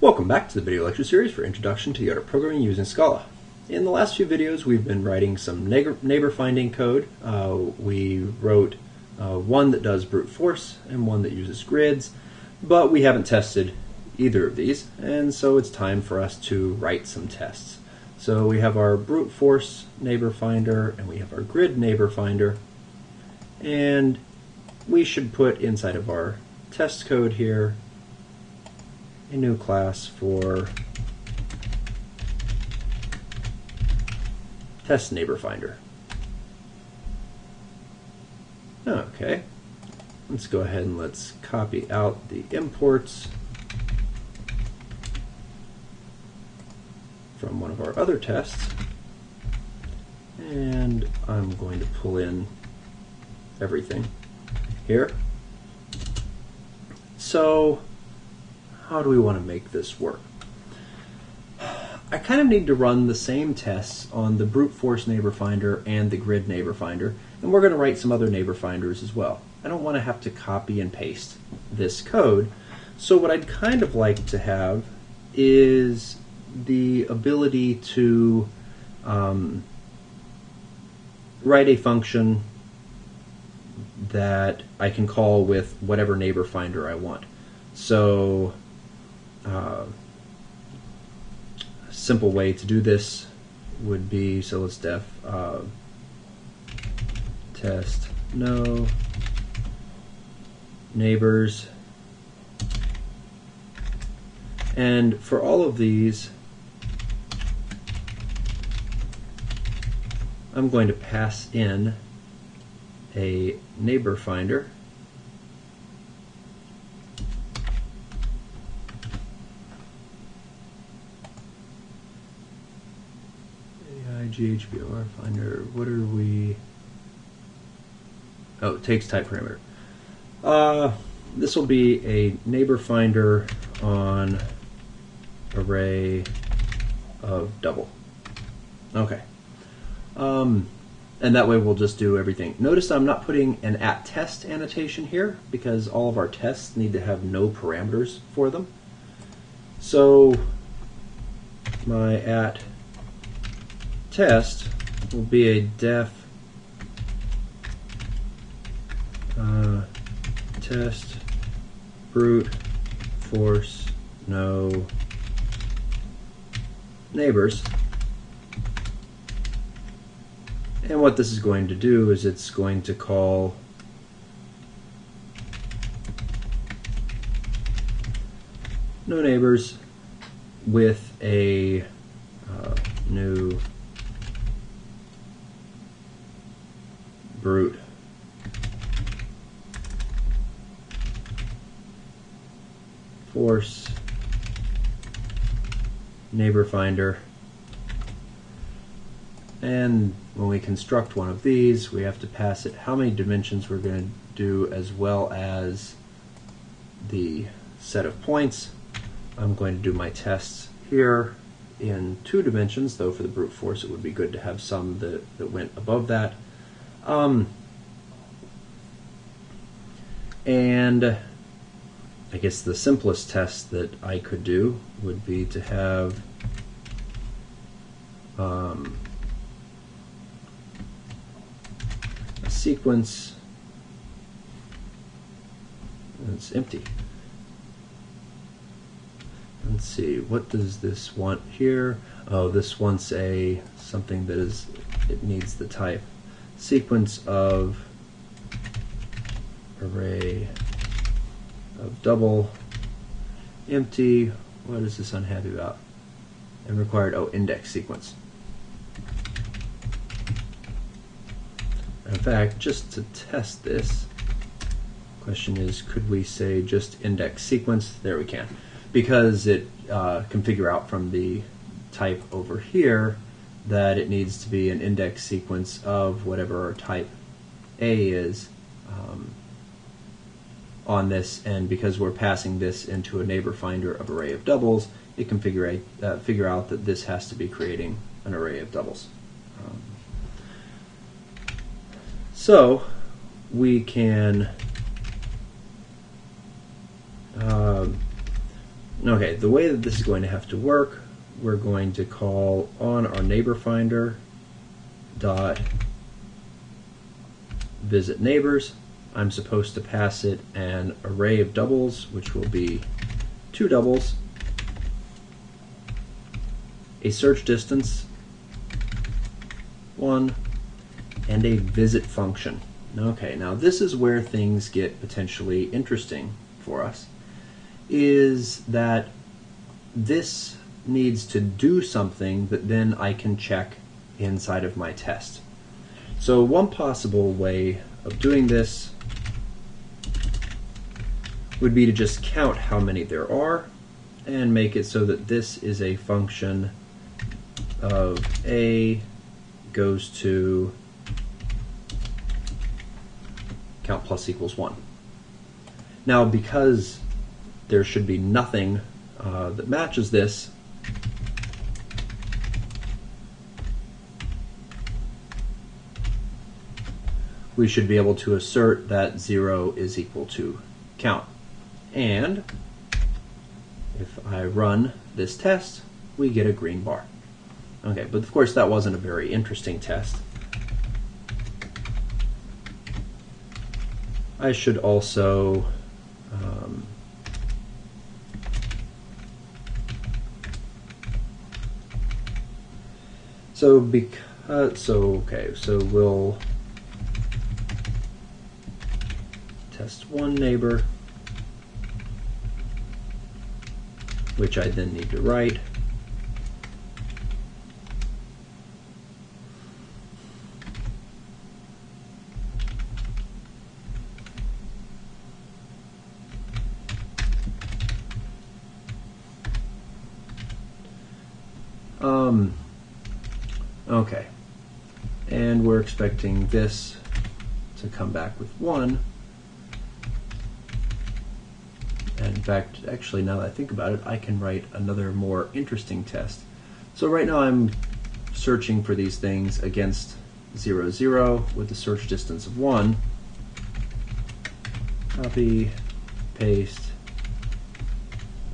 Welcome back to the video lecture series for Introduction to the Art of Programming using Scala. In the last few videos we've been writing some neighbor finding code. We wrote one that does brute force and one that uses grids, but we haven't tested either of these, and so it's time for us to write some tests. So we have our brute force neighbor finder and we have our grid neighbor finder, and we should put inside of our test code here a new class for test neighbor finder. Okay, let's go ahead and let's copy out the imports from one of our other tests, and I'm going to pull in everything here. So how do we want to make this work? I kind of need to run the same tests on the brute force neighbor finder and the grid neighbor finder, and we're going to write some other neighbor finders as well. I don't want to have to copy and paste this code, so what I'd kind of like to have is the ability to write a function that I can call with whatever neighbor finder I want. So a simple way to do this would be, so let's def test no neighbors, and for all of these I'm going to pass in a neighbor finder. GHBOR finder, what are we? Oh, it takes type parameter. This will be a neighbor finder on array of double. Okay. And that way we'll just do everything. Notice I'm not putting an @test annotation here because all of our tests need to have no parameters for them. So my @test will be a def test brute force no neighbors. And what this is going to do is it's going to call no neighbors with a new brute force neighbor finder, and when we construct one of these we have to pass it how many dimensions we're going to do as well as the set of points. I'm going to do my tests here in 2 dimensions, though for the brute force it would be good to have some that went above that. And I guess the simplest test that I could do would be to have a sequence that's empty. Let's see, what does this want here? Oh, this wants something that is, it needs the type sequence of array of double empty. What is this unhappy about? And required, oh, index sequence. In fact, just to test this, question is, could we say just index sequence? There we can, because it can figure out from the type over here that it needs to be an index sequence of whatever our type A is on this, and because we're passing this into a neighbor finder of array of doubles, it can figure out that this has to be creating an array of doubles. So we can Okay, the way that this is going to have to work, we're going to call on our neighbor finder dot visit neighbors. I'm supposed to pass it an array of doubles, which will be 2 doubles, a search distance 1, and a visit function. Okay, now this is where things get potentially interesting for us, is that this needs to do something that then I can check inside of my test. So one possible way of doing this would be to just count how many there are and make it so that this is a function of A goes to count plus equals 1. Now, because there should be nothing that matches this, we should be able to assert that 0 is equal to count. And if I run this test, we get a green bar. Okay, but of course that wasn't a very interesting test. I should also so we'll test one neighbor, which I then need to write. Okay, and we're expecting this to come back with 1. And in fact, actually, now that I think about it, I can write another more interesting test. So right now I'm searching for these things against 0, 0 with a search distance of 1. Copy, paste.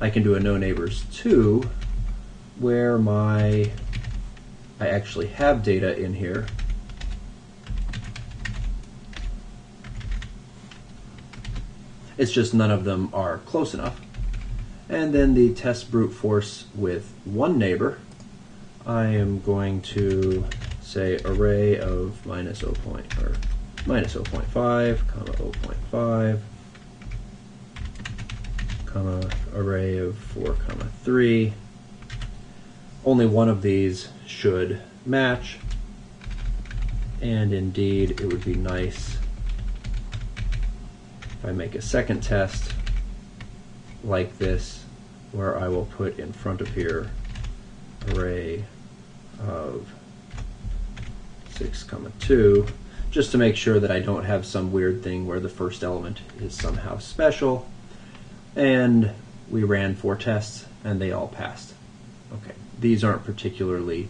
I can do a no neighbors 2 where I actually have data in here. It's just none of them are close enough. And then the test brute force with one neighbor, I am going to say array of minus 0.5, comma 0.5, comma array of 4, comma 3. Only one of these should match, and indeed it would be nice if I make a second test like this, where I will put in front of here array of 6, comma 2, just to make sure that I don't have some weird thing where the first element is somehow special. And we ran 4 tests and they all passed. Okay, these aren't particularly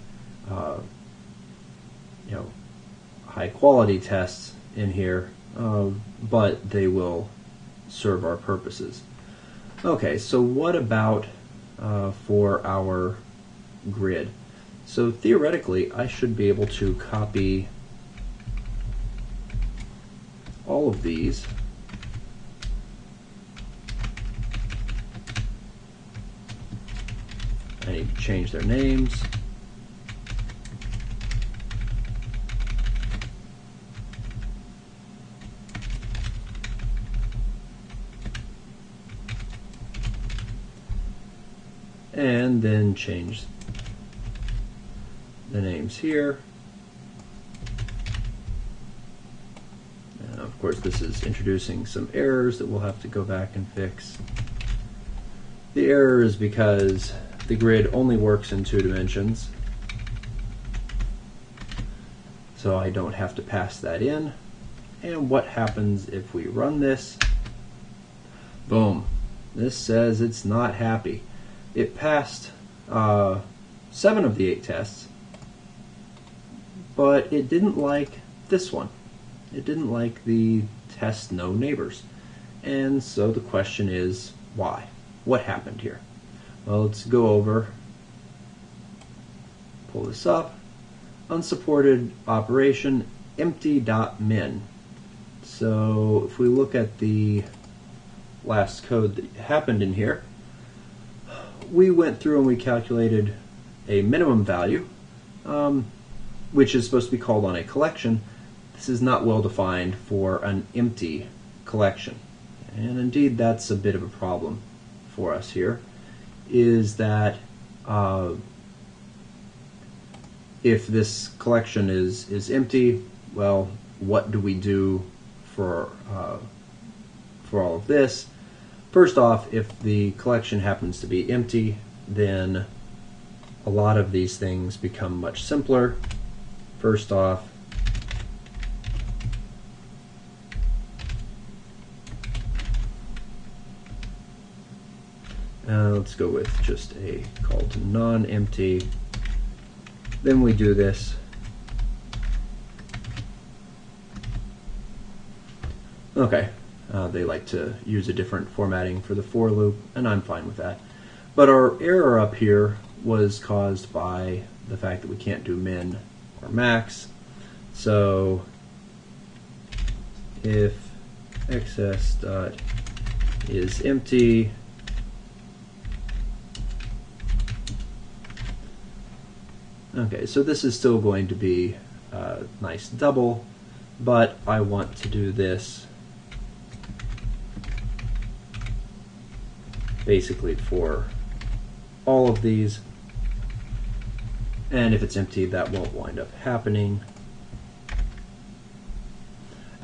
high quality tests in here, but they will serve our purposes. Okay, so what about for our grid? So theoretically, I should be able to copy all of these I need to change their names. And then change the names here. And of course, this is introducing some errors that we'll have to go back and fix. The error is because the grid only works in 2 dimensions, so I don't have to pass that in. And what happens if we run this? Boom. This says it's not happy. It passed 7 of the 8 tests, but it didn't like this one. It didn't like the test no neighbors. And so the question is, why? What happened here? Well, let's go over, pull this up, unsupported operation empty.min. So if we look at the last code that happened in here, we went through and we calculated a minimum value, which is supposed to be called on a collection. This is not well defined for an empty collection. And indeed, that's a bit of a problem for us here, is that if this collection is empty, well, what do we do for all of this? First off, if the collection happens to be empty, then a lot of these things become much simpler. First off, let's go with just a call to non-empty. Then we do this. Okay, they like to use a different formatting for the for loop, and I'm fine with that. But our error up here was caused by the fact that we can't do min or max. So if excess dot is empty, okay, so this is still going to be a nice double, but I want to do this basically for all of these, and if it's empty, that won't wind up happening.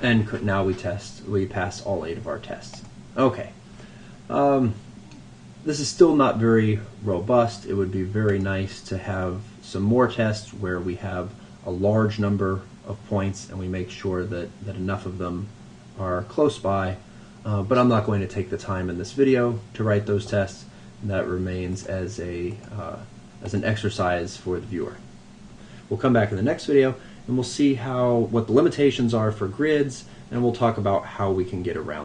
And now we pass all 8 of our tests. Okay, this is still not very robust. It would be very nice to have some more tests where we have a large number of points and we make sure that enough of them are close by. But I'm not going to take the time in this video to write those tests. That remains as an exercise for the viewer. We'll come back in the next video and we'll see what the limitations are for grids, and we'll talk about how we can get around